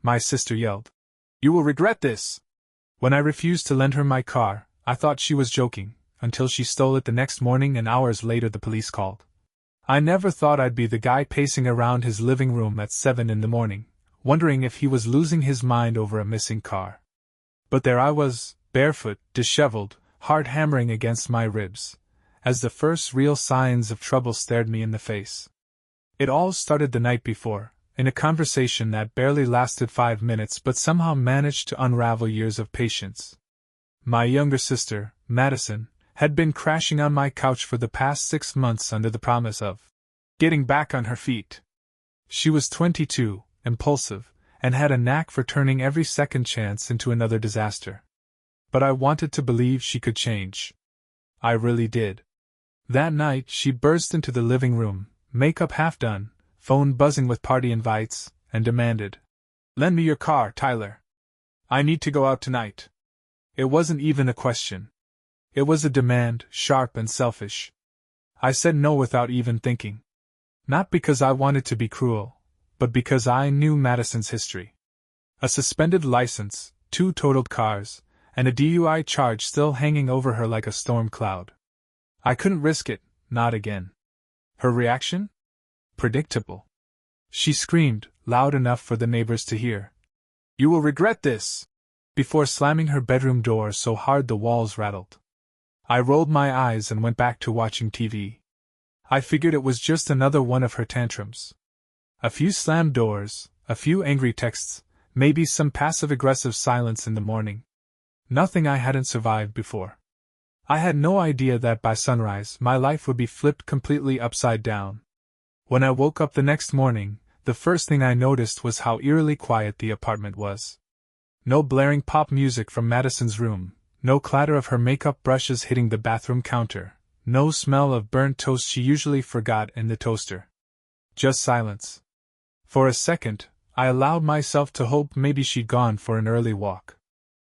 my sister yelled. "You will regret this!" When I refused to lend her my car, I thought she was joking, until she stole it the next morning and hours later the police called. I never thought I'd be the guy pacing around his living room at 7 in the morning, wondering if he was losing his mind over a missing car. But there I was, barefoot, disheveled, heart hammering against my ribs, as the first real signs of trouble stared me in the face. It all started the night before, in a conversation that barely lasted 5 minutes but somehow managed to unravel years of patience. My younger sister, Madison, had been crashing on my couch for the past 6 months under the promise of getting back on her feet. She was 22, impulsive, and had a knack for turning every second chance into another disaster. But I wanted to believe she could change. I really did. That night she burst into the living room, makeup half done, phone buzzing with party invites, and demanded, "Lend me your car, Tyler. I need to go out tonight." It wasn't even a question. It was a demand, sharp and selfish. I said no without even thinking. Not because I wanted to be cruel, but because I knew Madison's history. A suspended license, 2 totaled cars, and a DUI charge still hanging over her like a storm cloud. I couldn't risk it, not again. Her reaction? Predictable. She screamed, loud enough for the neighbors to hear, "You will regret this!" before slamming her bedroom door so hard the walls rattled. I rolled my eyes and went back to watching TV. I figured it was just another one of her tantrums. A few slammed doors, a few angry texts, maybe some passive-aggressive silence in the morning. Nothing I hadn't survived before. I had no idea that by sunrise my life would be flipped completely upside down. When I woke up the next morning, the first thing I noticed was how eerily quiet the apartment was. No blaring pop music from Madison's room, no clatter of her makeup brushes hitting the bathroom counter, no smell of burnt toast she usually forgot in the toaster. Just silence. For a second, I allowed myself to hope maybe she'd gone for an early walk.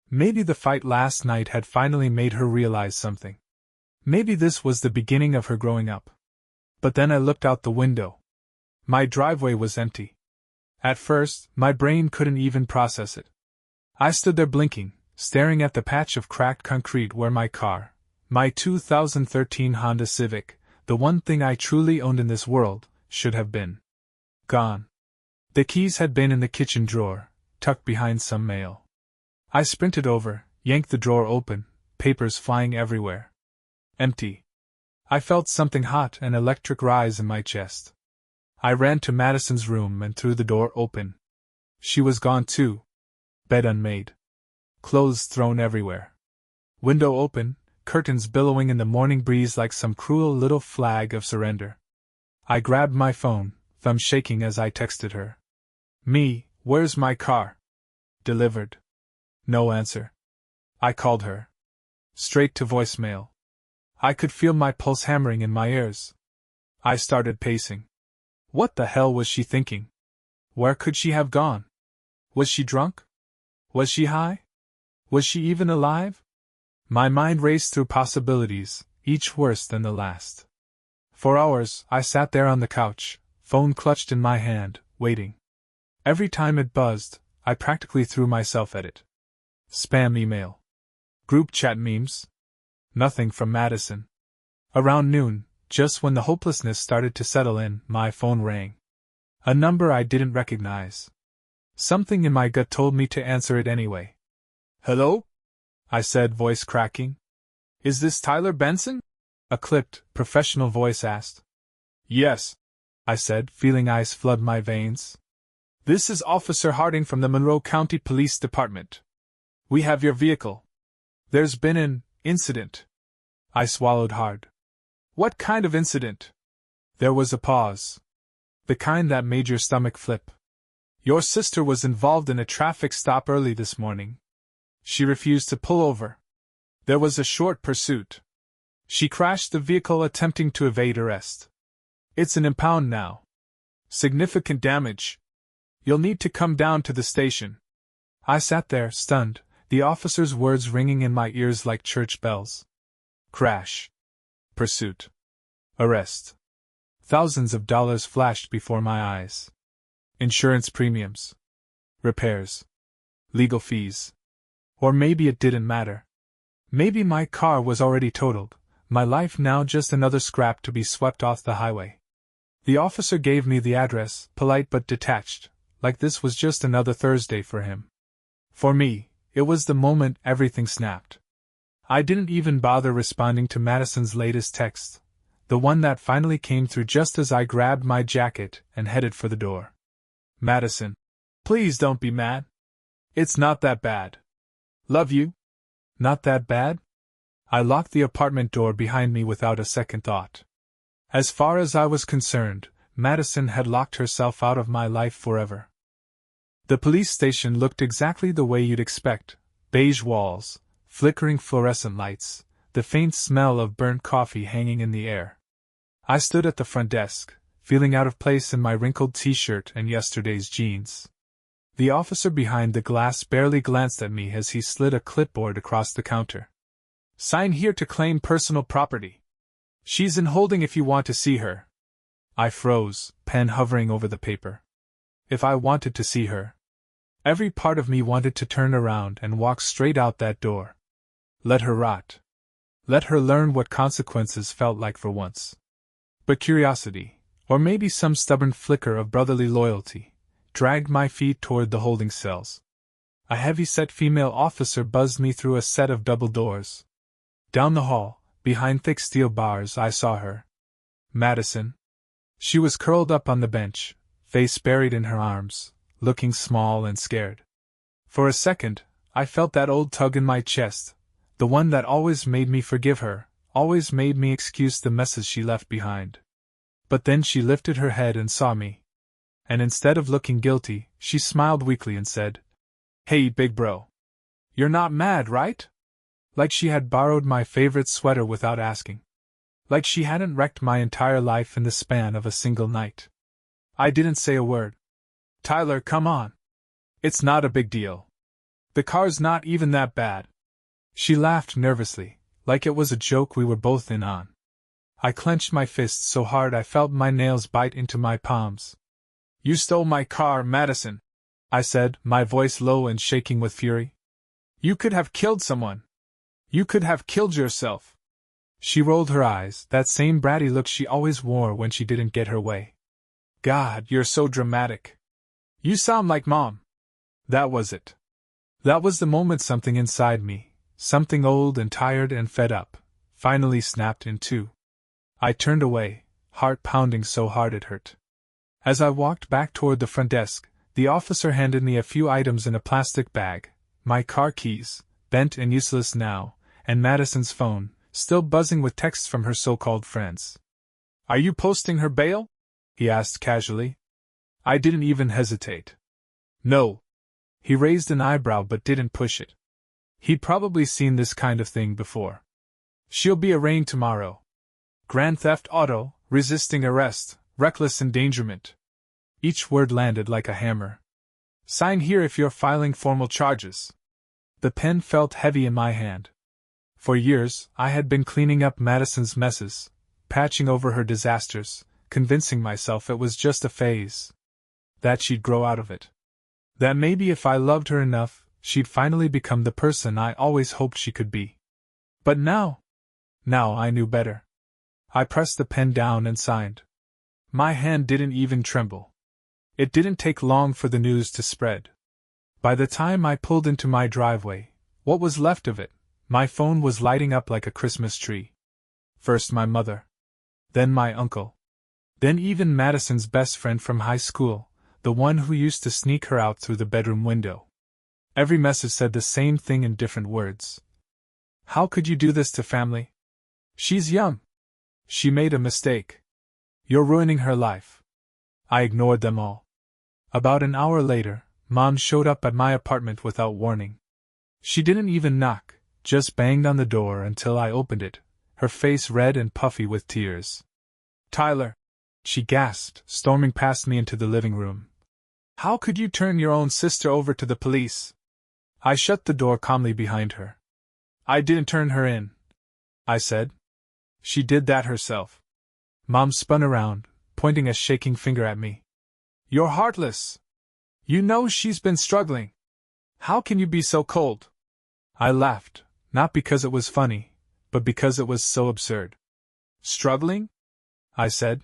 Maybe the fight last night had finally made her realize something. Maybe this was the beginning of her growing up. But then I looked out the window. My driveway was empty. At first, my brain couldn't even process it. I stood there blinking, staring at the patch of cracked concrete where my car, my 2013 Honda Civic, the one thing I truly owned in this world, should have been. Gone. The keys had been in the kitchen drawer, tucked behind some mail. I sprinted over, yanked the drawer open, papers flying everywhere. Empty. I felt something hot and electric rise in my chest. I ran to Madison's room and threw the door open. She was gone too. Bed unmade. Clothes thrown everywhere. Window open, curtains billowing in the morning breeze like some cruel little flag of surrender. I grabbed my phone, thumb shaking as I texted her. "Me, where's my car?" Delivered. No answer. I called her. Straight to voicemail. I could feel my pulse hammering in my ears. I started pacing. What the hell was she thinking? Where could she have gone? Was she drunk? Was she high? Was she even alive? My mind raced through possibilities, each worse than the last. For hours, I sat there on the couch, phone clutched in my hand, waiting. Every time it buzzed, I practically threw myself at it. Spam email. Group chat memes. Nothing from Madison. Around noon, just when the hopelessness started to settle in, my phone rang. A number I didn't recognize. Something in my gut told me to answer it anyway. "Hello?" I said, voice cracking. "Is this Tyler Benson?" a clipped, professional voice asked. "Yes," I said, feeling ice flood my veins. "This is Officer Harding from the Monroe County Police Department. We have your vehicle. There's been an incident." I swallowed hard. "What kind of incident?" There was a pause. The kind that made your stomach flip. "Your sister was involved in a traffic stop early this morning. She refused to pull over. There was a short pursuit. She crashed the vehicle attempting to evade arrest. It's an impound now. Significant damage. You'll need to come down to the station." I sat there, stunned, the officer's words ringing in my ears like church bells. Crash. Pursuit. Arrest. Thousands of dollars flashed before my eyes. Insurance premiums. Repairs. Legal fees. Or maybe it didn't matter. Maybe my car was already totaled, my life now just another scrap to be swept off the highway. The officer gave me the address, polite but detached, like this was just another Thursday for him. For me, it was the moment everything snapped. I didn't even bother responding to Madison's latest text, the one that finally came through just as I grabbed my jacket and headed for the door. Madison, please don't be mad. It's not that bad. Love you. Not that bad? I locked the apartment door behind me without a second thought. As far as I was concerned, Madison had locked herself out of my life forever. The police station looked exactly the way you'd expect: beige walls, flickering fluorescent lights, the faint smell of burnt coffee hanging in the air. I stood at the front desk, feeling out of place in my wrinkled t-shirt and yesterday's jeans. The officer behind the glass barely glanced at me as he slid a clipboard across the counter. Sign here to claim personal property. She's in holding if you want to see her. I froze, pen hovering over the paper. If I wanted to see her. Every part of me wanted to turn around and walk straight out that door. Let her rot. Let her learn what consequences felt like for once. But curiosity, or maybe some stubborn flicker of brotherly loyalty, dragged my feet toward the holding cells. A heavy-set female officer buzzed me through a set of double doors. Down the hall, behind thick steel bars, I saw her. Madison. She was curled up on the bench, face buried in her arms, looking small and scared. For a second, I felt that old tug in my chest, the one that always made me forgive her, always made me excuse the messes she left behind. But then she lifted her head and saw me. And instead of looking guilty, she smiled weakly and said, "Hey, big bro. You're not mad, right?" Like she had borrowed my favorite sweater without asking. Like she hadn't wrecked my entire life in the span of a single night. I didn't say a word. "Tyler, come on. It's not a big deal. The car's not even that bad." She laughed nervously, like it was a joke we were both in on. I clenched my fists so hard I felt my nails bite into my palms. "You stole my car, Madison," I said, my voice low and shaking with fury. "You could have killed someone. You could have killed yourself." She rolled her eyes, that same bratty look she always wore when she didn't get her way. "God, you're so dramatic. You sound like Mom." That was it. That was the moment something inside me, something old and tired and fed up, finally snapped in two. I turned away, heart pounding so hard it hurt. As I walked back toward the front desk, the officer handed me a few items in a plastic bag: my car keys, bent and useless now, and Madison's phone, still buzzing with texts from her so-called friends. "Are you posting her bail?" he asked casually. I didn't even hesitate. "No." He raised an eyebrow but didn't push it. He'd probably seen this kind of thing before. "She'll be arraigned tomorrow. Grand theft auto, resisting arrest, reckless endangerment." Each word landed like a hammer. "Sign here if you're filing formal charges." The pen felt heavy in my hand. For years, I had been cleaning up Madison's messes, patching over her disasters, convincing myself it was just a phase. That she'd grow out of it. That maybe if I loved her enough, she'd finally become the person I always hoped she could be. But now I knew better. I pressed the pen down and signed. My hand didn't even tremble. It didn't take long for the news to spread. By the time I pulled into my driveway, what was left of it, my phone was lighting up like a Christmas tree. First my mother. Then my uncle. Then even Madison's best friend from high school, the one who used to sneak her out through the bedroom window. Every message said the same thing in different words. "How could you do this to family? She's young. She made a mistake. You're ruining her life." I ignored them all. About an hour later, Mom showed up at my apartment without warning. She didn't even knock, just banged on the door until I opened it, her face red and puffy with tears. "Tyler," she gasped, storming past me into the living room. "How could you turn your own sister over to the police?" I shut the door calmly behind her. "I didn't turn her in," I said. "She did that herself." Mom spun around, pointing a shaking finger at me. "You're heartless. You know she's been struggling. How can you be so cold? I laughed, not because it was funny, but because it was so absurd. Struggling? I said.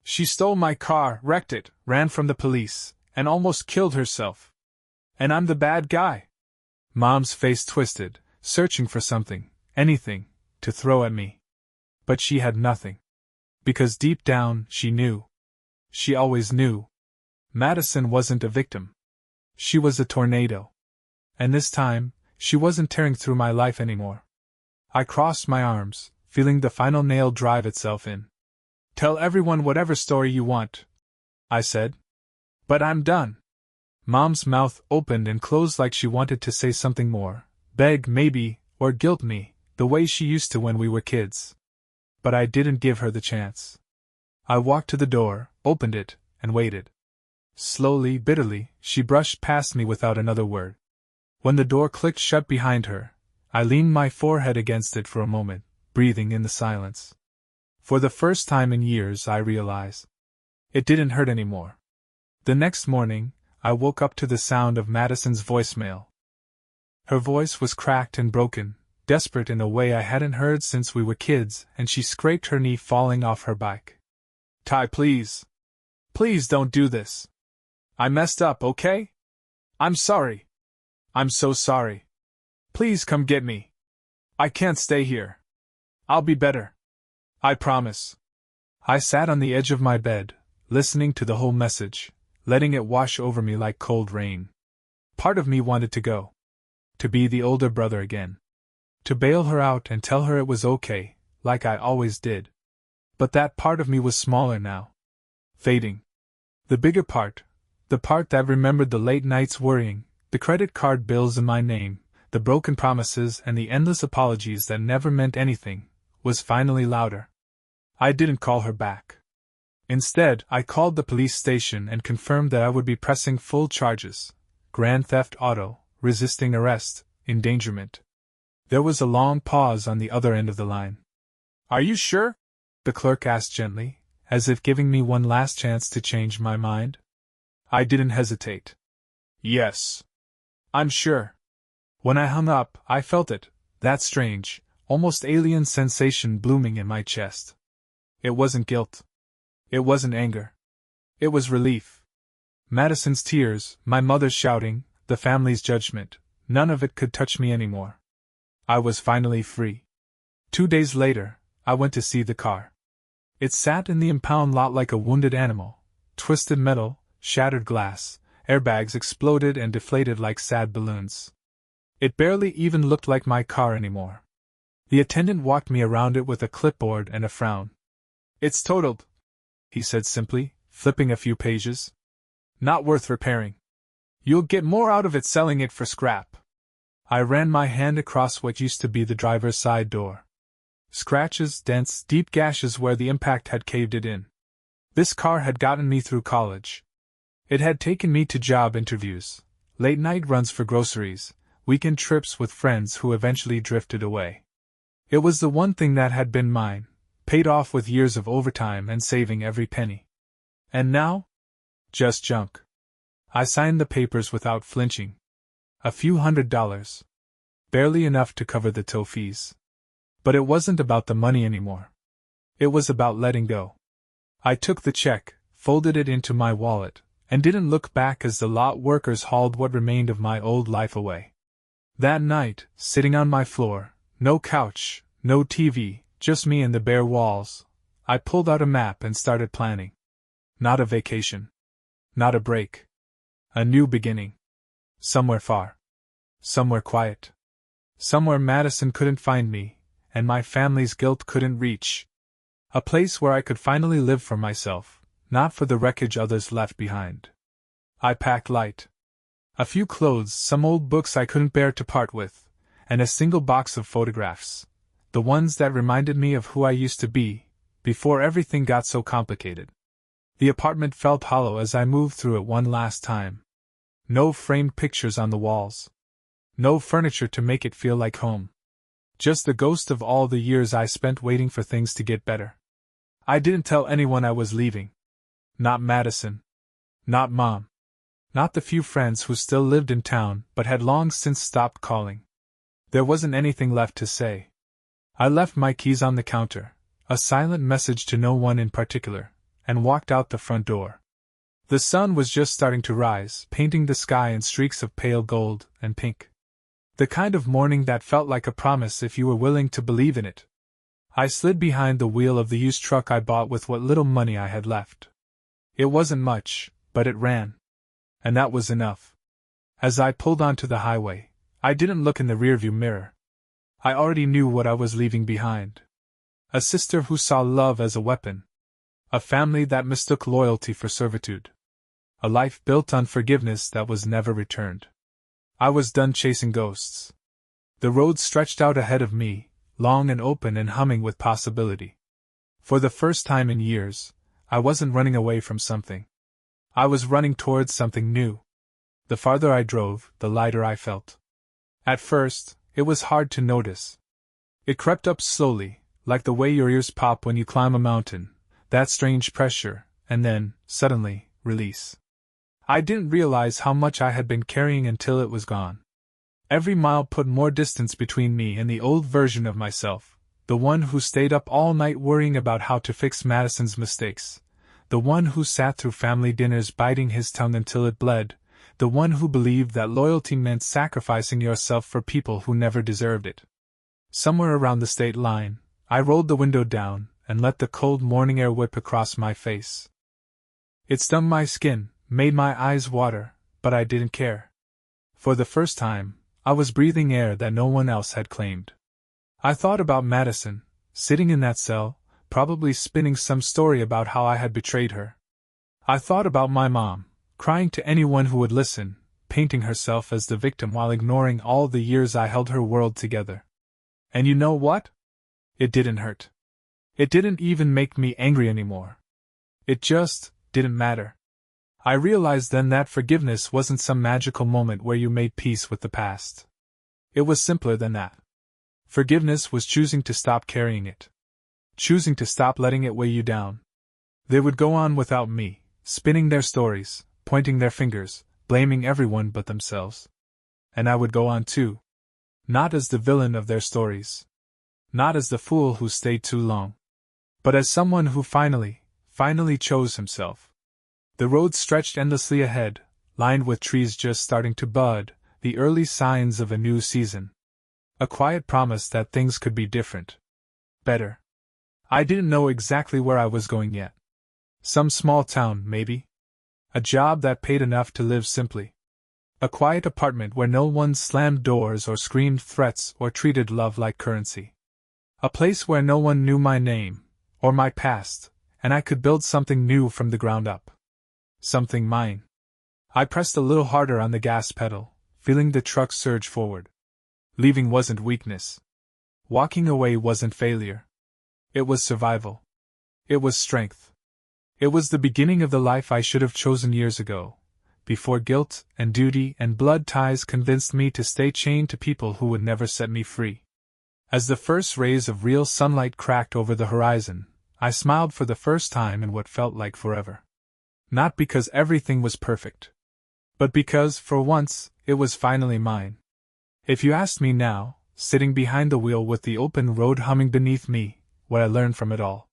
She stole my car, wrecked it, ran from the police, and almost killed herself. And I'm the bad guy. Mom's face twisted, searching for something, anything, to throw at me. But she had nothing. Because deep down, she knew. She always knew. Madison wasn't a victim. She was a tornado. And this time, she wasn't tearing through my life anymore. I crossed my arms, feeling the final nail drive itself in. Tell everyone whatever story you want, I said. But I'm done. Mom's mouth opened and closed like she wanted to say something more, beg maybe, or guilt me, the way she used to when we were kids. But I didn't give her the chance. I walked to the door, opened it, and waited. Slowly, bitterly, she brushed past me without another word. When the door clicked shut behind her, I leaned my forehead against it for a moment, breathing in the silence. For the first time in years, I realized it didn't hurt anymore. The next morning, I woke up to the sound of Madison's voicemail. Her voice was cracked and broken, desperate in a way I hadn't heard since we were kids, and she scraped her knee falling off her bike. Ty, please. Please don't do this. I messed up, okay? I'm sorry. I'm so sorry. Please come get me. I can't stay here. I'll be better. I promise. I sat on the edge of my bed, listening to the whole message, letting it wash over me like cold rain. Part of me wanted to go. To be the older brother again. To bail her out and tell her it was okay, like I always did. But that part of me was smaller now. Fading. The bigger part, the part that remembered the late nights worrying, the credit card bills in my name, the broken promises and the endless apologies that never meant anything, was finally louder. I didn't call her back. Instead, I called the police station and confirmed that I would be pressing full charges: grand theft auto, resisting arrest, endangerment. There was a long pause on the other end of the line. Are you sure? The clerk asked gently, as if giving me one last chance to change my mind. I didn't hesitate. Yes. I'm sure. When I hung up, I felt it, that strange, almost alien sensation blooming in my chest. It wasn't guilt. It wasn't anger. It was relief. Madison's tears, my mother's shouting, the family's judgment, none of it could touch me anymore. I was finally free. 2 days later, I went to see the car. It sat in the impound lot like a wounded animal, twisted metal, shattered glass, airbags exploded and deflated like sad balloons. It barely even looked like my car anymore. The attendant walked me around it with a clipboard and a frown. It's totaled, he said simply, flipping a few pages. Not worth repairing. You'll get more out of it selling it for scrap. I ran my hand across what used to be the driver's side door. Scratches, dents, deep gashes where the impact had caved it in. This car had gotten me through college. It had taken me to job interviews, late-night runs for groceries, weekend trips with friends who eventually drifted away. It was the one thing that had been mine, paid off with years of overtime and saving every penny. And now? Just junk. I signed the papers without flinching. A few $100s. Barely enough to cover the tow fees. But it wasn't about the money anymore. It was about letting go. I took the check, folded it into my wallet, and didn't look back as the lot workers hauled what remained of my old life away. That night, sitting on my floor, no couch, no TV, just me and the bare walls, I pulled out a map and started planning. Not a vacation. Not a break. A new beginning. Somewhere far. Somewhere quiet. Somewhere Madison couldn't find me, and my family's guilt couldn't reach. A place where I could finally live for myself, not for the wreckage others left behind. I packed light. A few clothes, some old books I couldn't bear to part with, and a single box of photographs, the ones that reminded me of who I used to be, before everything got so complicated. The apartment felt hollow as I moved through it one last time. No framed pictures on the walls. No furniture to make it feel like home. Just the ghost of all the years I spent waiting for things to get better. I didn't tell anyone I was leaving. Not Madison. Not Mom. Not the few friends who still lived in town but had long since stopped calling. There wasn't anything left to say. I left my keys on the counter, a silent message to no one in particular, and walked out the front door. The sun was just starting to rise, painting the sky in streaks of pale gold and pink. The kind of morning that felt like a promise if you were willing to believe in it. I slid behind the wheel of the used truck I bought with what little money I had left. It wasn't much, but it ran. And that was enough. As I pulled onto the highway, I didn't look in the rearview mirror. I already knew what I was leaving behind. A sister who saw love as a weapon. A family that mistook loyalty for servitude. A life built on forgiveness that was never returned. I was done chasing ghosts. The road stretched out ahead of me, long and open and humming with possibility. For the first time in years, I wasn't running away from something. I was running towards something new. The farther I drove, the lighter I felt. At first, it was hard to notice. It crept up slowly, like the way your ears pop when you climb a mountain, that strange pressure, and then, suddenly, release. I didn't realize how much I had been carrying until it was gone. Every mile put more distance between me and the old version of myself, the one who stayed up all night worrying about how to fix Madison's mistakes, the one who sat through family dinners biting his tongue until it bled, the one who believed that loyalty meant sacrificing yourself for people who never deserved it. Somewhere around the state line, I rolled the window down and let the cold morning air whip across my face. It stung my skin, made my eyes water, but I didn't care. For the first time, I was breathing air that no one else had claimed. I thought about Madison, sitting in that cell, probably spinning some story about how I had betrayed her. I thought about my mom, crying to anyone who would listen, painting herself as the victim while ignoring all the years I held her world together. And you know what? It didn't hurt. It didn't even make me angry anymore. It just didn't matter. I realized then that forgiveness wasn't some magical moment where you made peace with the past. It was simpler than that. Forgiveness was choosing to stop carrying it. Choosing to stop letting it weigh you down. They would go on without me, spinning their stories, pointing their fingers, blaming everyone but themselves. And I would go on too. Not as the villain of their stories. Not as the fool who stayed too long. But as someone who finally chose himself. The road stretched endlessly ahead, lined with trees just starting to bud, the early signs of a new season. A quiet promise that things could be different. Better. I didn't know exactly where I was going yet. Some small town, maybe. A job that paid enough to live simply. A quiet apartment where no one slammed doors or screamed threats or treated love like currency. A place where no one knew my name, or my past, and I could build something new from the ground up. Something mine. I pressed a little harder on the gas pedal, feeling the truck surge forward. Leaving wasn't weakness. Walking away wasn't failure. It was survival. It was strength. It was the beginning of the life I should have chosen years ago, before guilt and duty and blood ties convinced me to stay chained to people who would never set me free. As the first rays of real sunlight cracked over the horizon, I smiled for the first time in what felt like forever. Not because everything was perfect, but because, for once, it was finally mine. If you asked me now, sitting behind the wheel with the open road humming beneath me, what I learned from it all,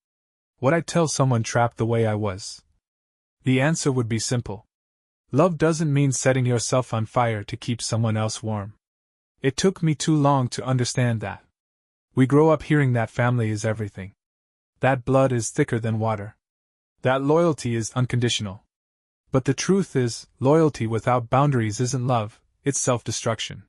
would I tell someone trapped the way I was? The answer would be simple. Love doesn't mean setting yourself on fire to keep someone else warm. It took me too long to understand that. We grow up hearing that family is everything. That blood is thicker than water. That loyalty is unconditional. But the truth is, loyalty without boundaries isn't love, it's self-destruction.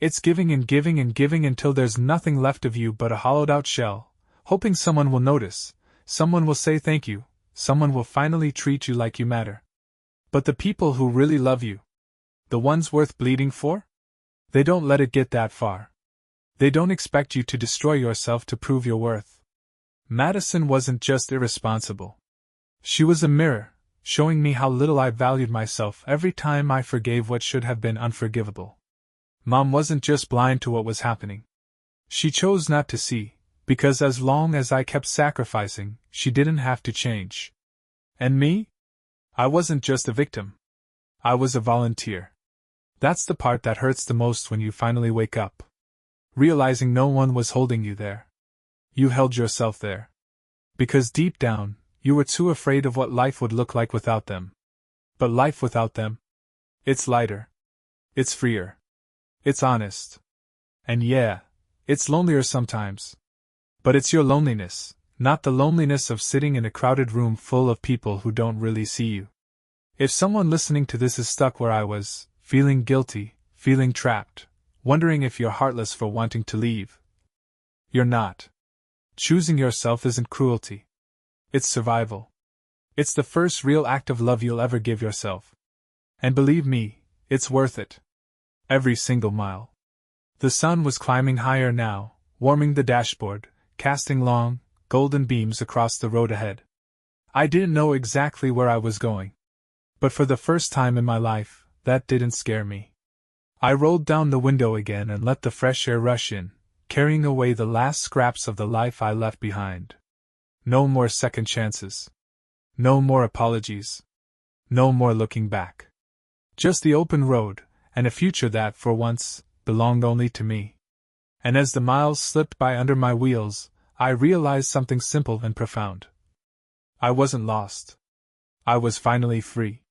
It's giving and giving and giving until there's nothing left of you but a hollowed-out shell, hoping someone will notice, someone will say thank you, someone will finally treat you like you matter. But the people who really love you, the ones worth bleeding for? They don't let it get that far. They don't expect you to destroy yourself to prove your worth. Madison wasn't just irresponsible. She was a mirror, showing me how little I valued myself every time I forgave what should have been unforgivable. Mom wasn't just blind to what was happening. She chose not to see, because as long as I kept sacrificing, she didn't have to change. And me? I wasn't just a victim. I was a volunteer. That's the part that hurts the most when you finally wake up, realizing no one was holding you there. You held yourself there. Because deep down, you were too afraid of what life would look like without them. But life without them? It's lighter. It's freer. It's honest. And yeah, it's lonelier sometimes. But it's your loneliness, not the loneliness of sitting in a crowded room full of people who don't really see you. If someone listening to this is stuck where I was, feeling guilty, feeling trapped, wondering if you're heartless for wanting to leave, you're not. Choosing yourself isn't cruelty. It's survival. It's the first real act of love you'll ever give yourself. And believe me, it's worth it. Every single mile. The sun was climbing higher now, warming the dashboard, casting long, golden beams across the road ahead. I didn't know exactly where I was going. But for the first time in my life, that didn't scare me. I rolled down the window again and let the fresh air rush in, carrying away the last scraps of the life I left behind. No more second chances. No more apologies. No more looking back. Just the open road, and a future that, for once, belonged only to me. And as the miles slipped by under my wheels, I realized something simple and profound. I wasn't lost. I was finally free.